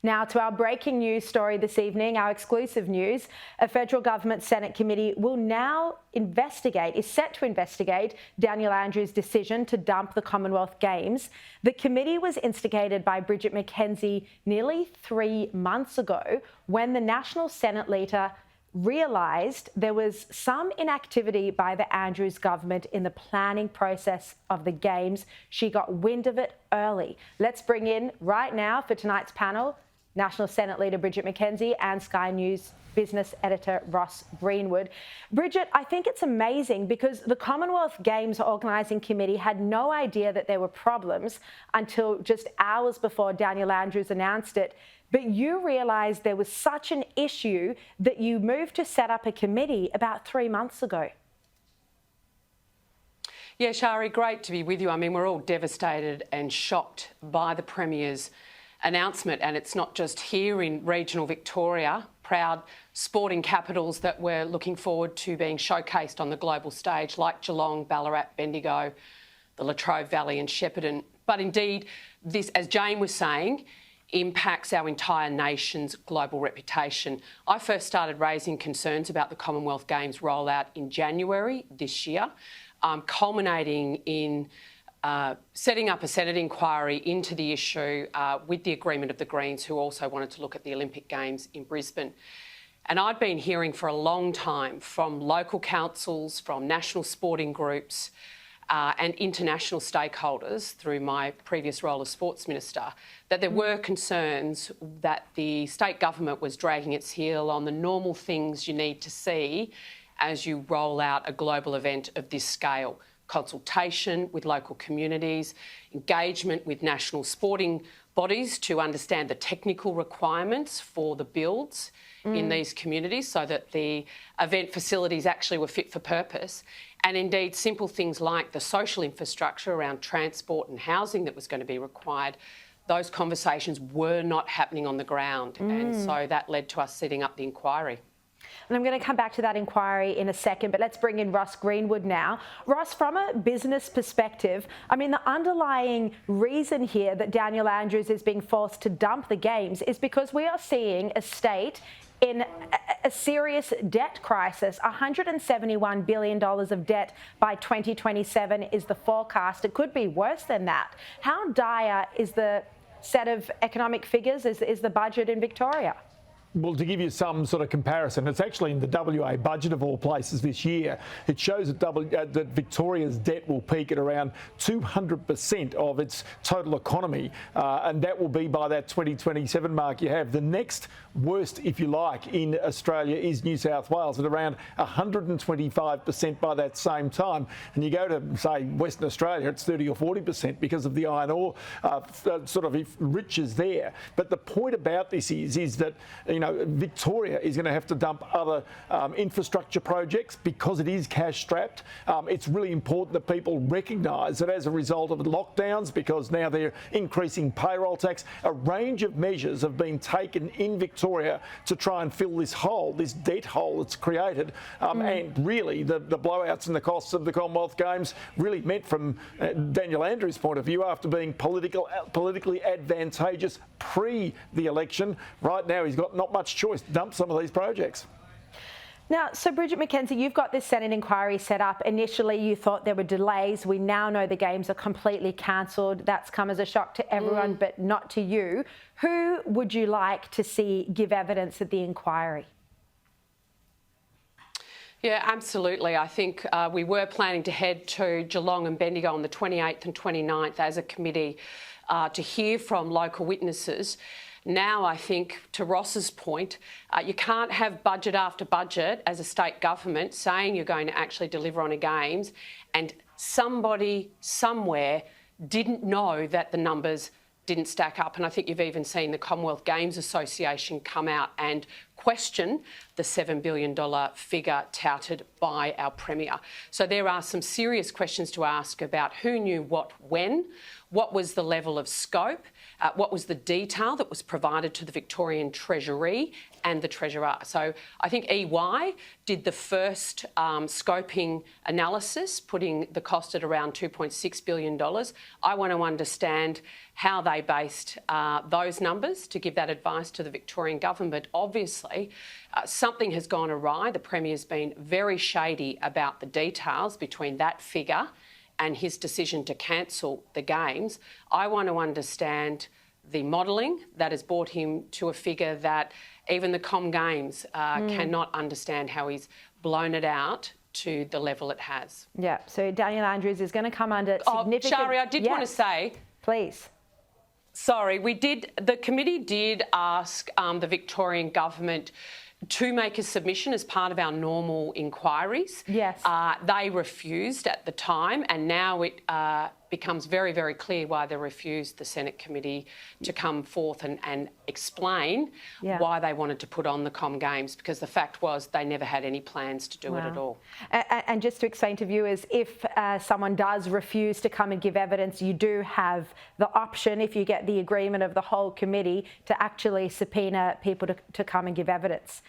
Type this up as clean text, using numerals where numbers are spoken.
Now to our breaking news story this evening, our exclusive news. A federal government Senate committee will now is set to investigate Daniel Andrews' decision to dump the Commonwealth Games. The committee was instigated by Bridget McKenzie nearly 3 months ago when the National Senate Leader realised there was some inactivity by the Andrews government in the planning process of the Games. She got wind of it early. Let's bring in right now for tonight's panel National Senate Leader Bridget McKenzie and Sky News business editor Ross Greenwood. Bridget, I think it's amazing because the Commonwealth Games Organising Committee had no idea that there were problems until just hours before Daniel Andrews announced it. But you realised there was such an issue that you moved to set up a committee about 3 months ago. Yeah, Sharri, great to be with you. I mean, we're all devastated and shocked by the Premier's announcement, and it's not just here in regional Victoria, proud sporting capitals that we're looking forward to being showcased on the global stage, like Geelong, Ballarat, Bendigo, the Latrobe Valley and Shepparton. But indeed, this, as Jane was saying, impacts our entire nation's global reputation. I first started raising concerns about the Commonwealth Games rollout in January this year, culminating in setting up a Senate inquiry into the issue with the agreement of the Greens, who also wanted to look at the Olympic Games in Brisbane. And I'd been hearing for a long time from local councils, from national sporting groups and international stakeholders through my previous role as Sports Minister, that there were concerns that the state government was dragging its heel on the normal things you need to see as you roll out a global event of this scale. Consultation with local communities, engagement with national sporting bodies to understand the technical requirements for the builds in these communities so that the event facilities actually were fit for purpose. And indeed, simple things like the social infrastructure around transport and housing that was going to be required, those conversations were not happening on the ground. And so that led to us setting up the inquiry. And I'm going to come back to that inquiry in a second, but let's bring in Ross Greenwood now. Ross, from a business perspective, I mean, the underlying reason here that Daniel Andrews is being forced to dump the Games is because we are seeing a state in a serious debt crisis. $171 billion of debt by 2027 is the forecast. It could be worse than that. How dire is the set of economic figures, is the budget in Victoria? Well, to give you some sort of comparison, it's actually in the WA budget of all places this year. It shows that Victoria's debt will peak at around 200% of its total economy, and that will be by that 2027 mark you have. The next worst, if you like, in Australia is New South Wales at around 125% by that same time. And you go to, say, Western Australia, it's 30 or 40% because of the iron ore sort of riches there. But the point about this is that, you know, Victoria is going to have to dump other infrastructure projects because it is cash strapped. It's really important that people recognise that as a result of the lockdowns, because now they're increasing payroll tax, a range of measures have been taken in Victoria to try and fill this hole, this debt hole that's created. And really the blowouts and the costs of the Commonwealth Games really meant, from Daniel Andrews' point of view, after being politically advantageous pre the election, right now he's got not much choice to dump some of these projects. Now, so Bridget McKenzie, you've got this Senate inquiry set up. Initially, you thought there were delays. We now know the Games are completely cancelled. That's come as a shock to everyone, but not to you. Who would you like to see give evidence at the inquiry? Yeah, absolutely. I think we were planning to head to Geelong and Bendigo on the 28th and 29th as a committee to hear from local witnesses. Now, I think, to Ross's point, you can't have budget after budget as a state government saying you're going to actually deliver on a Games and somebody somewhere didn't know that the numbers didn't stack up. And I think you've even seen the Commonwealth Games Association come out and question the $7 billion figure touted by our Premier. So there are some serious questions to ask about who knew what when, what was the level of scope, what was the detail that was provided to the Victorian Treasury and the Treasurer. So I think EY did the first scoping analysis, putting the cost at around $2.6 billion. I want to understand how they based those numbers to give that advice to the Victorian government. Obviously, something has gone awry. The Premier's been very shady about the details between that figure and his decision to cancel the Games. I want to understand the modelling that has brought him to a figure that even the Comm Games cannot understand how he's blown it out to the level it has. Yeah, so Daniel Andrews is going to come under significant... Sharri, I did want to say... Please. Sorry, the committee did ask the Victorian government to make a submission as part of our normal inquiries. Yes. They refused at the time, and now it becomes very, very clear why they refused the Senate committee to come forth and explain why they wanted to put on the Comm Games, because the fact was they never had any plans to do it at all. And just to explain to viewers, if someone does refuse to come and give evidence, you do have the option, if you get the agreement of the whole committee, to actually subpoena people to come and give evidence.